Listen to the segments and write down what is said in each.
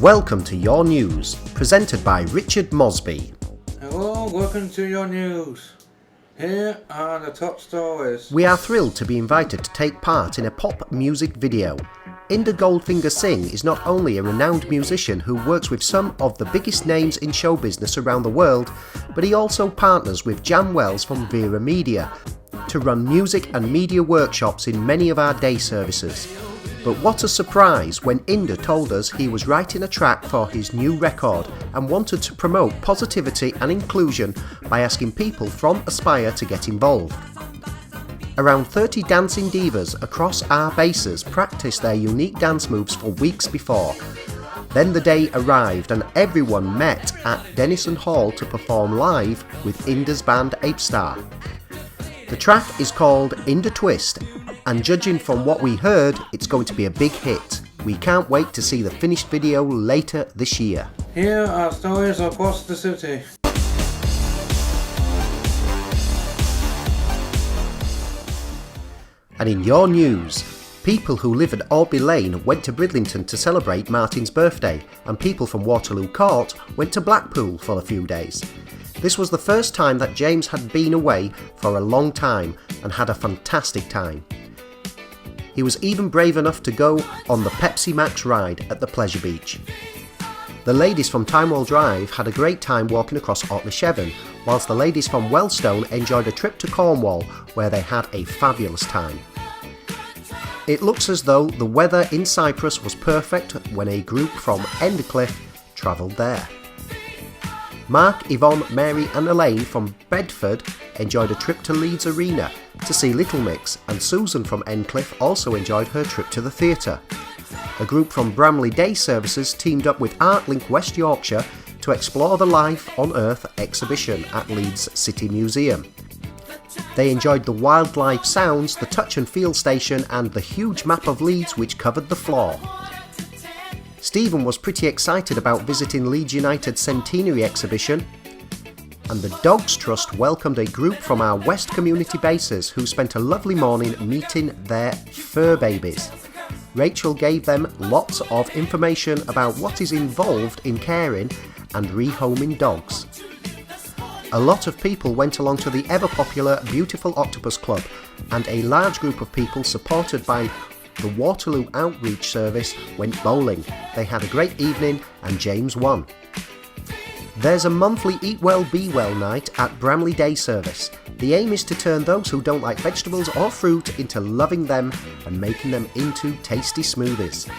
Welcome to Your News, presented by Richard Mosby. Hello, welcome to Your News. Here are the top stories. We are thrilled to be invited to take part in a pop music video. Inda Goldfinger Singh is not only a renowned musician who works with some of the biggest names in show business around the world, but he also partners with Jan Wells from Vera Media to run music and media workshops in many of our day services. But what a surprise when Inda told us he was writing a track for his new record and wanted to promote positivity and inclusion by asking people from Aspire to get involved. Around 30 dancing divas across our bases practiced their unique dance moves for weeks before. Then the day arrived and everyone met at Denison Hall to perform live with Inda's band Apestar. The track is called Inda Twist, and judging from what we heard, it's going to be a big hit. We can't wait to see the finished video later this year. Here are stories across the city. And in your news, people who live at Orby Lane went to Bridlington to celebrate Martin's birthday, and people from Waterloo Court went to Blackpool for a few days. This was the first time that James had been away for a long time and had a fantastic time. He was even brave enough to go on the Pepsi Max ride at the Pleasure Beach. The ladies from Timewell Drive had a great time walking across Orkney-Shevin, whilst the ladies from Wellstone enjoyed a trip to Cornwall where they had a fabulous time. It looks as though the weather in Cyprus was perfect when a group from Endcliffe travelled there. Mark, Yvonne, Mary and Elaine from Bedford enjoyed a trip to Leeds Arena to see Little Mix, and Susan from Endcliffe also enjoyed her trip to the theatre. A group from Bramley Day Services teamed up with ArtLink West Yorkshire to explore the Life on Earth exhibition at Leeds City Museum. They enjoyed the wildlife sounds, the touch and feel station and the huge map of Leeds which covered the floor. Stephen was pretty excited about visiting Leeds United's centenary exhibition, and the Dogs Trust welcomed a group from our West community bases who spent a lovely morning meeting their fur babies. Rachel gave them lots of information about what is involved in caring and rehoming dogs. A lot of people went along to the ever-popular Beautiful Octopus Club, and a large group of people supported by the Waterloo Outreach Service went bowling. They had a great evening and James won. There's a monthly Eat Well Be Well night at Bramley Day Service. The aim is to turn those who don't like vegetables or fruit into loving them and making them into tasty smoothies.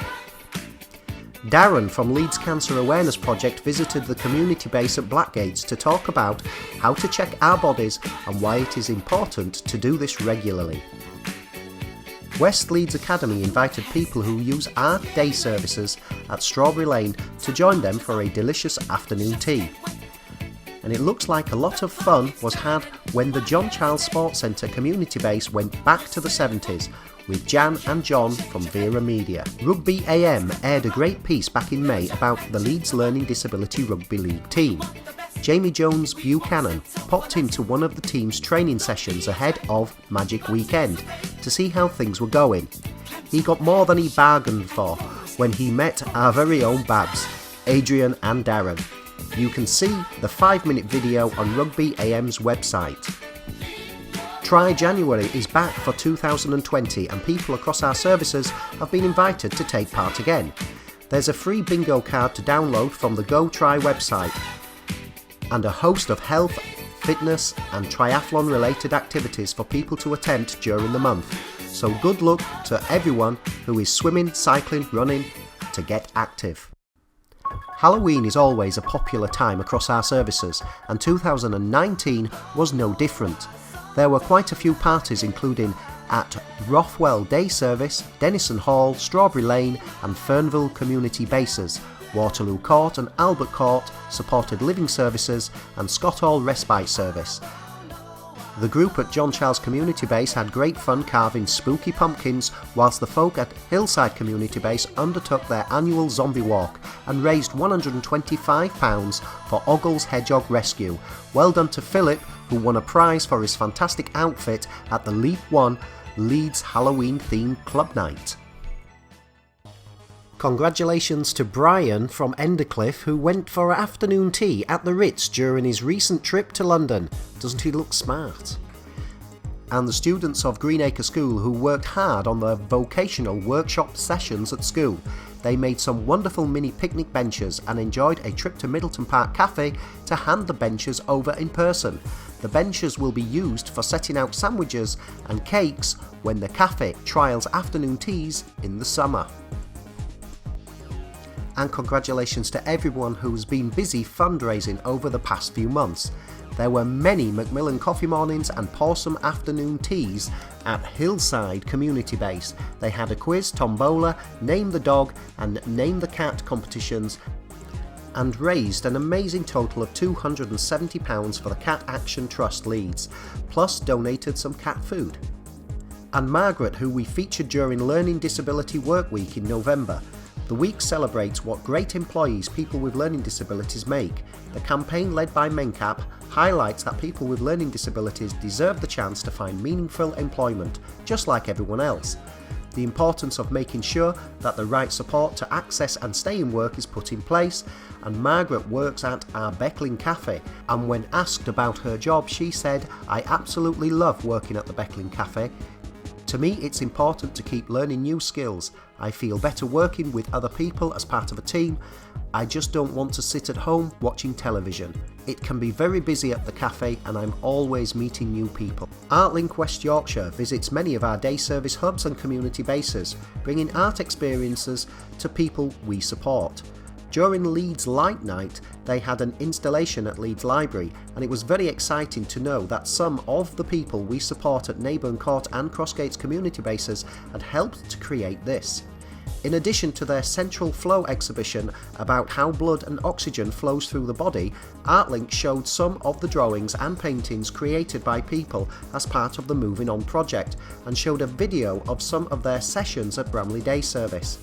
Darren from Leeds Cancer Awareness Project visited the community base at Blackgates to talk about how to check our bodies and why it is important to do this regularly. West Leeds Academy invited people who use our day services at Strawberry Lane to join them for a delicious afternoon tea. And it looks like a lot of fun was had when the John Charles Sports Centre community base went back to the 70s with Jan and John from Vera Media. Rugby AM aired a great piece back in May about the Leeds Learning Disability Rugby League team. Jamie Jones Buchanan popped into one of the team's training sessions ahead of Magic Weekend to see how things were going. He got more than he bargained for when he met our very own Babs, Adrian and Darren. You can see the 5-minute video on Rugby AM's website. Try January is back for 2020 and people across our services have been invited to take part again. There's a free bingo card to download from the Go Try website, and a host of health, fitness and triathlon related activities for people to attempt during the month. So good luck to everyone who is swimming, cycling, running to get active. Halloween is always a popular time across our services, and 2019 was no different. There were quite a few parties including at Rothwell Day Service, Denison Hall, Strawberry Lane and Fernville community bases. Waterloo Court and Albert Court supported living services and Scott Hall Respite Service. The group at John Charles Community Base had great fun carving spooky pumpkins, whilst the folk at Hillside Community Base undertook their annual zombie walk and raised £125 for Oggle's Hedgehog Rescue. Well done to Philip, who won a prize for his fantastic outfit at the Leap One Leeds Halloween themed club night. Congratulations to Brian from Endercliff, who went for afternoon tea at the Ritz during his recent trip to London. Doesn't he look smart? And the students of Greenacre School who worked hard on their vocational workshop sessions at school. They made some wonderful mini picnic benches and enjoyed a trip to Middleton Park Cafe to hand the benches over in person. The benches will be used for setting out sandwiches and cakes when the cafe trials afternoon teas in the summer. And congratulations to everyone who's been busy fundraising over the past few months. There were many Macmillan coffee mornings and Pawsome afternoon teas at Hillside Community Base. They had a quiz, tombola, name the dog and name the cat competitions and raised an amazing total of £270 for the Cat Action Trust Leeds, plus donated some cat food. And Margaret, who we featured during Learning Disability Work Week in November. The week celebrates what great employees people with learning disabilities make. The campaign led by MENCAP highlights that people with learning disabilities deserve the chance to find meaningful employment, just like everyone else. The importance of making sure that the right support to access and stay in work is put in place, and Margaret works at our Beckling Cafe, and when asked about her job she said, "I absolutely love working at the Beckling Cafe. To me, it's important to keep learning new skills. I feel better working with other people as part of a team. I just don't want to sit at home watching television. It can be very busy at the cafe and I'm always meeting new people." ArtLink West Yorkshire visits many of our day service hubs and community bases, bringing art experiences to people we support. During Leeds Light Night, they had an installation at Leeds Library, and it was very exciting to know that some of the people we support at Neyburn Court and Crossgates community bases had helped to create this. In addition to their Central Flow exhibition about how blood and oxygen flows through the body, ArtLink showed some of the drawings and paintings created by people as part of the Moving On project, and showed a video of some of their sessions at Bramley Day Service.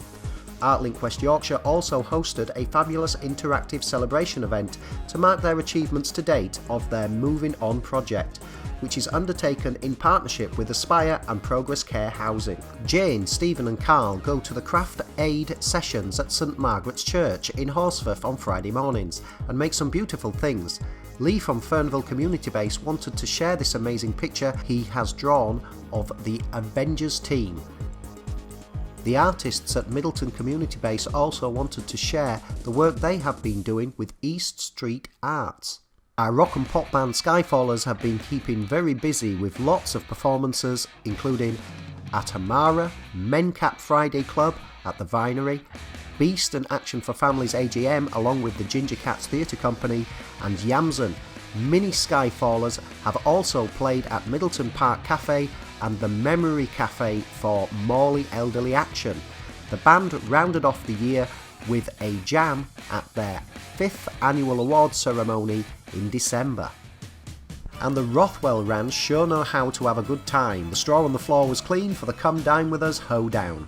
ArtLink West Yorkshire also hosted a fabulous interactive celebration event to mark their achievements to date of their Moving On project, which is undertaken in partnership with Aspire and Progress Care Housing. Jane, Stephen and Carl go to the Craft Aid sessions at St Margaret's Church in Horsforth on Friday mornings and make some beautiful things. Lee from Fernville Community Base wanted to share this amazing picture he has drawn of the Avengers team. The artists at Middleton Community Base also wanted to share the work they have been doing with East Street Arts. Our rock and pop band Skyfallers have been keeping very busy with lots of performances, including at Amara, MENCAP Friday Club at the Vinery, Beast and Action for Families AGM along with the Ginger Cats Theatre Company, and Yamson. Mini Skyfallers have also played at Middleton Park Cafe and the Memory Cafe for Morley Elderly Action. The band rounded off the year with a jam at their 5th annual awards ceremony in December. And the Rothwell Ranch sure know how to have a good time. The straw on the floor was clean for the Come Dine With Us hoedown.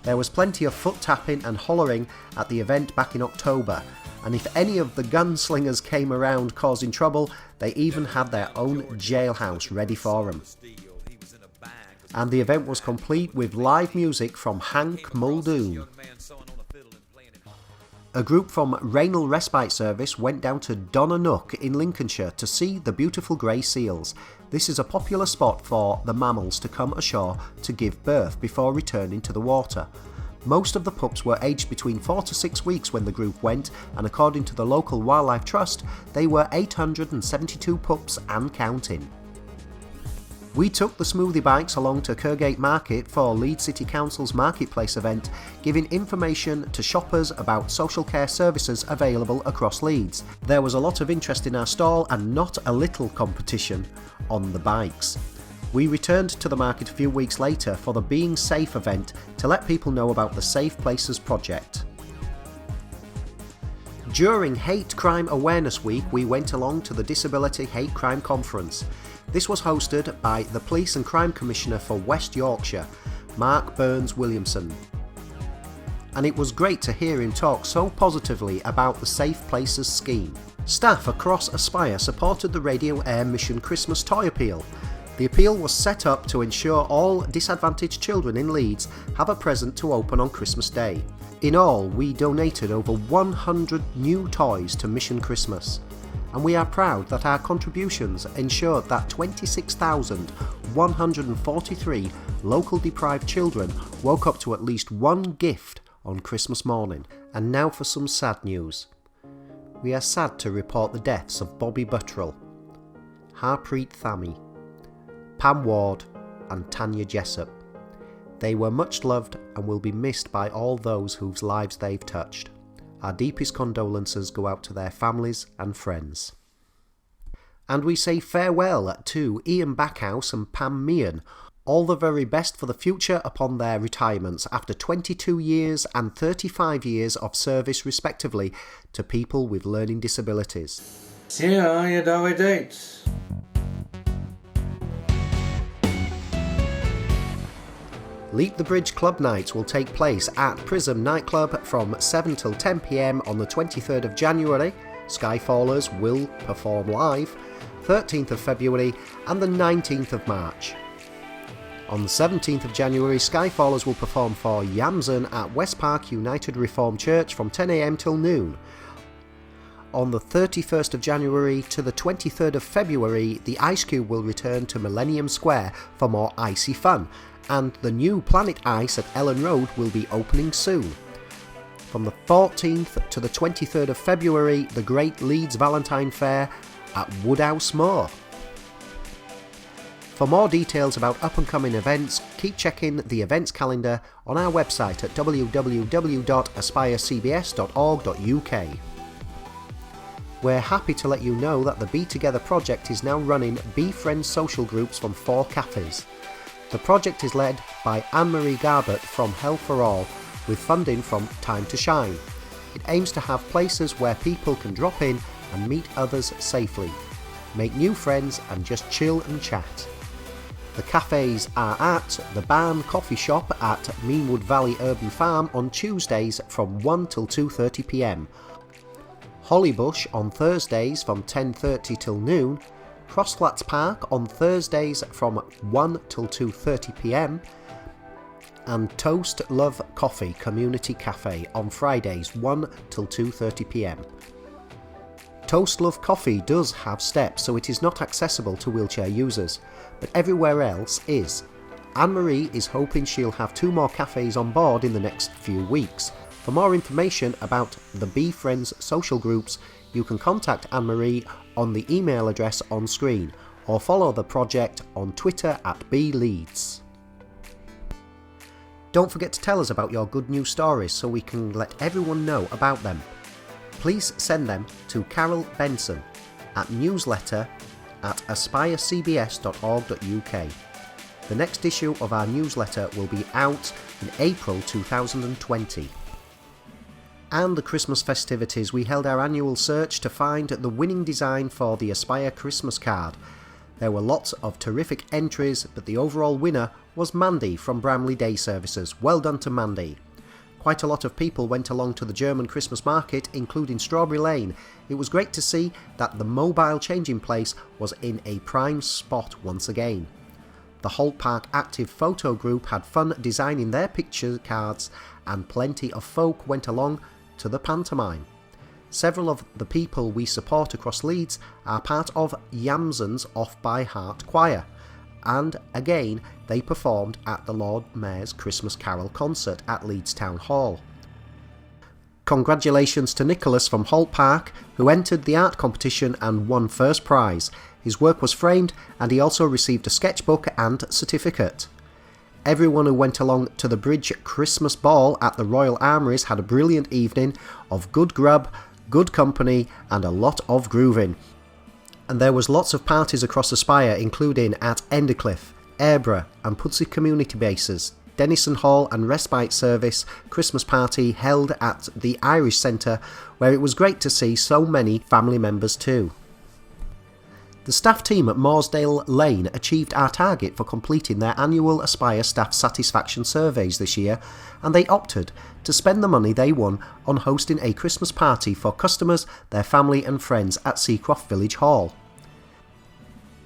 There was plenty of foot tapping and hollering at the event back in October, and if any of the gunslingers came around causing trouble, they even had their own jailhouse ready for them. And the event was complete with live music from Hank Muldoon. A group from Raynal Respite Service went down to Donnanook in Lincolnshire to see the beautiful grey seals. This is a popular spot for the mammals to come ashore to give birth before returning to the water. Most of the pups were aged between 4 to 6 weeks when the group went, and according to the local wildlife trust, they were 872 pups and counting. We took the smoothie bikes along to Kirgate Market for Leeds City Council's Marketplace event, giving information to shoppers about social care services available across Leeds. There was a lot of interest in our stall and not a little competition on the bikes. We returned to the market a few weeks later for the Being Safe event to let people know about the Safe Places project. During Hate Crime Awareness Week, we went along to the Disability Hate Crime Conference. This was hosted by the Police and Crime Commissioner for West Yorkshire, Mark Burns Williamson. And it was great to hear him talk so positively about the Safe Places scheme. Staff across Aspire supported the Radio Air Mission Christmas Toy Appeal. The appeal was set up to ensure all disadvantaged children in Leeds have a present to open on Christmas Day. In all, we donated over 100 new toys to Mission Christmas, and we are proud that our contributions ensured that 26,143 local deprived children woke up to at least one gift on Christmas morning. And now for some sad news. We are sad to report the deaths of Bobby Buttrell, Harpreet Thami, Pam Ward and Tanya Jessup. They were much loved and will be missed by all those whose lives they've touched. Our deepest condolences go out to their families and friends. And we say farewell to Ian Backhouse and Pam Meehan. All the very best for the future upon their retirements after 22 years and 35 years of service respectively to people with learning disabilities. Here are your diary dates. Leap the Bridge Club Nights will take place at Prism Nightclub from 7 till 10 p.m. on the 23rd of January. Skyfallers will perform live, 13th of February and the 19th of March. On the 17th of January, Skyfallers will perform for Yamson at West Park United Reformed Church from 10 a.m. till noon. On the 31st of January to the 23rd of February, the Ice Cube will return to Millennium Square for more icy fun, and the new Planet Ice at Ellen Road will be opening soon. From the 14th to the 23rd of February, the Great Leeds Valentine Fair at Woodhouse Moor. For more details about up-and-coming events, keep checking the events calendar on our website at www.aspirecbs.org.uk. We're happy to let you know that the Be Together project is now running Be Friends social groups from 4 cafes. The project is led by Anne-Marie Garbett from Health for All, with funding from Time to Shine. It aims to have places where people can drop in and meet others safely, make new friends and just chill and chat. The cafes are at the Barn Coffee Shop at Meanwood Valley Urban Farm on Tuesdays from 1 till 2:30 p.m, Hollybush on Thursdays from 10:30 till noon, Crossflats Park on Thursdays from 1 till 2:30 p.m, and Toast Love Coffee Community Cafe on Fridays 1 till 2:30 p.m. Toast Love Coffee does have steps, so it is not accessible to wheelchair users, but everywhere else is. Anne-Marie is hoping she'll have 2 more cafes on board in the next few weeks. For more information about the Be Friends social groups, you can contact Anne-Marie on the email address on screen, or follow the project on Twitter at BeLeeds. Don't forget to tell us about your good news stories so we can let everyone know about them. Please send them to Carol Benson at newsletter@aspirecbs.org.uk. The next issue of our newsletter will be out in April 2020. And the Christmas festivities, we held our annual search to find the winning design for the Aspire Christmas card. There were lots of terrific entries, but the overall winner was Mandy from Bramley Day Services. Well done to Mandy. Quite a lot of people went along to the German Christmas market, including Strawberry Lane. It was great to see that the mobile changing place was in a prime spot once again. The Holt Park Active Photo Group had fun designing their picture cards, and plenty of folk went along to the pantomime. Several of the people we support across Leeds are part of Yamson's Off by Heart Choir, and again they performed at the Lord Mayor's Christmas Carol concert at Leeds Town Hall. Congratulations to Nicholas from Holt Park, who entered the art competition and won first prize. His work was framed and he also received a sketchbook and certificate. Everyone who went along to the Bridge Christmas Ball at the Royal Armouries had a brilliant evening of good grub, good company and a lot of grooving. And there was lots of parties across Aspire, including at Endercliff, Airborough and Pudsey community bases, Denison Hall and Respite Service Christmas party held at the Irish Centre, where it was great to see so many family members too. The staff team at Mooresdale Lane achieved our target for completing their annual Aspire staff satisfaction surveys this year, and they opted to spend the money they won on hosting a Christmas party for customers, their family and friends at Seacroft Village Hall.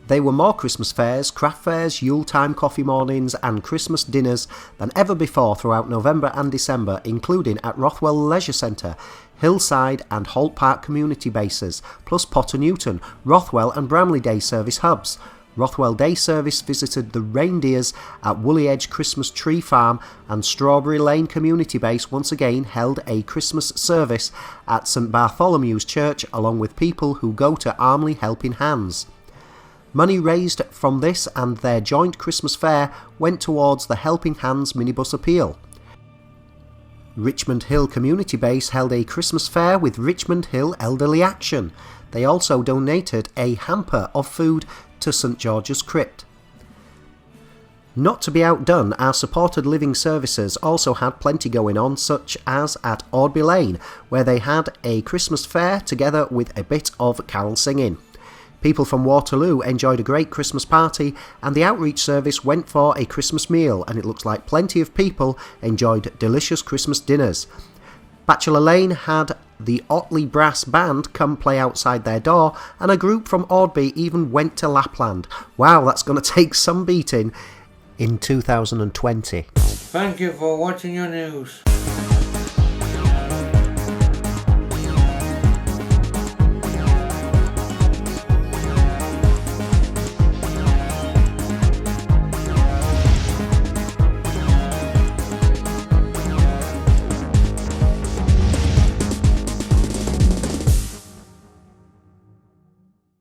There were more Christmas fairs, craft fairs, Yuletime coffee mornings and Christmas dinners than ever before throughout November and December, including at Rothwell Leisure Centre, Hillside and Holt Park community bases, plus Potter Newton, Rothwell and Bramley Day Service hubs. Rothwell Day Service visited the reindeers at Woolly Edge Christmas Tree Farm, and Strawberry Lane Community Base once again held a Christmas service at St Bartholomew's Church along with people who go to Armley Helping Hands. Money raised from this and their joint Christmas fair went towards the Helping Hands minibus appeal. Richmond Hill Community Base held a Christmas fair with Richmond Hill Elderly Action. They also donated a hamper of food to St George's Crypt. Not to be outdone, our supported living services also had plenty going on, such as at Audby Lane, where they had a Christmas fair together with a bit of carol singing. People from Waterloo enjoyed a great Christmas party, and the outreach service went for a Christmas meal, and it looks like plenty of people enjoyed delicious Christmas dinners. Bachelor Lane had the Otley Brass Band come play outside their door, and a group from Audby even went to Lapland. Wow, that's going to take some beating in 2020. Thank you for watching your news.